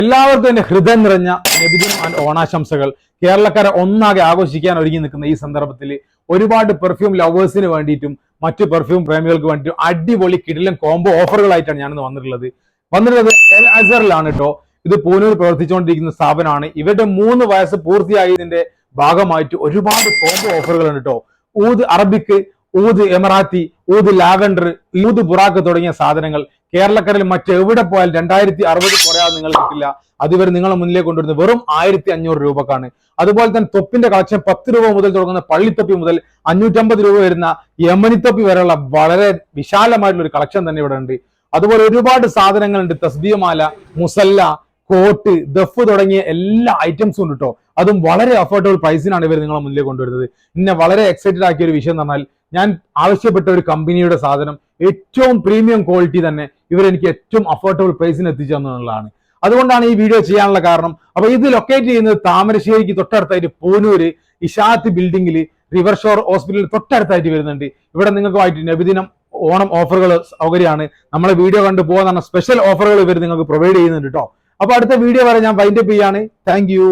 എല്ലാവർക്കും എന്റെ ഹൃദയം നിറഞ്ഞ നബിദിനം ആൻഡ് ഓണാശംസകൾ. കേരളക്കാരെ ഒന്നാകെ ആഘോഷിക്കാൻ ഒരുങ്ങി നിൽക്കുന്ന ഈ സന്ദർഭത്തിൽ ഒരുപാട് പെർഫ്യൂം ലവേഴ്സിന് വേണ്ടിയിട്ടും മറ്റു പെർഫ്യൂം പ്രേമികൾക്ക് വേണ്ടിയിട്ടും അടിപൊളി കിടിലൻ കോംബോ ഓഫറുകളായിട്ടാണ് ഞാനിന്ന് വന്നിട്ടുള്ളത്. എൽ അസറിലാണ് കേട്ടോ. ഇത് പൂനൂർ പ്രവർത്തിച്ചുകൊണ്ടിരിക്കുന്ന സ്ഥാപനമാണ്. ഇവരുടെ 3 വയസ്സ് പൂർത്തിയായതിന്റെ ഭാഗമായിട്ട് ഒരുപാട് കോംബോ ഓഫറുകൾ ഉണ്ട് കേട്ടോ. ഊദ് അറബിക്ക്, ഊദ് എമറാത്തി, ഊദ് ലാവൻഡർ, ഊദ് ബുറാക്ക് തുടങ്ങിയ സാധനങ്ങൾ കേരളക്കരയിൽ മറ്റെവിടെ പോയാൽ 2060 കുറയാതെ നിങ്ങൾ കിട്ടില്ല. അതുവരെ നിങ്ങളെ മുന്നിലേക്ക് കൊണ്ടുവരുന്നത് വെറും 1500 രൂപക്കാണ്. അതുപോലെ തന്നെ തൊപ്പിന്റെ കളക്ഷൻ 10 രൂപ മുതൽ തുടങ്ങുന്ന പള്ളിത്തൊപ്പി മുതൽ 550 രൂപ വരുന്ന യമനിത്തൊപ്പി വരെയുള്ള വളരെ വിശാലമായിട്ടുള്ള ഒരു കളക്ഷൻ തന്നെ ഇവിടെ ഉണ്ട്. അതുപോലെ ഒരുപാട് സാധനങ്ങളുണ്ട്. തസ്ബീഹ്മാല, മുസല്ല, കോട്ട്, ദഫ് തുടങ്ങിയ എല്ലാ ഐറ്റംസും ഉണ്ട് കേട്ടോ. അതും വളരെ അഫോർഡബിൾ പ്രൈസിനാണ് ഇവർ നിങ്ങളെ മുന്നിലേക്ക് കൊണ്ടുവരുന്നത്. എന്നെ വളരെ എക്സൈറ്റഡ് ആക്കിയ ഒരു വിഷയം എന്ന് പറഞ്ഞാൽ, ഞാൻ ആവശ്യപ്പെട്ട ഒരു കമ്പനിയുടെ സാധനം ഏറ്റവും പ്രീമിയം ക്വാളിറ്റി തന്നെ ഇവരെനിക്ക് ഏറ്റവും അഫോർഡബിൾ പ്രൈസിന് എത്തിച്ചു തന്നുള്ളതാണ്. അതുകൊണ്ടാണ് ഈ വീഡിയോ ചെയ്യാനുള്ള കാരണം. അപ്പൊ ഇത് ലൊക്കേറ്റ് ചെയ്യുന്നത് താമരശ്ശേരിക്ക് തൊട്ടടുത്തായിട്ട് പൂനൂര് ഇഷാത്ത് ബിൽഡിംഗിൽ റിവർ ഷോർ ഹോസ്പിറ്റലിൽ തൊട്ടടുത്തായിട്ട് വരുന്നുണ്ട്. ഇവിടെ നിങ്ങൾക്കുമായിട്ട് നബിദിനം ഓണം ഓഫറുകൾ സൗകര്യമാണ്. നമ്മളെ വീഡിയോ കണ്ടു പോകാൻ സ്പെഷ്യൽ ഓഫറുകൾ ഇവർ നിങ്ങൾക്ക് പ്രൊവൈഡ് ചെയ്യുന്നുണ്ട് കേട്ടോ. അപ്പൊ അടുത്ത വീഡിയോ വരെ ഞാൻ വൈൻഡപ്പ് ചെയ്യാണ്. Thank you.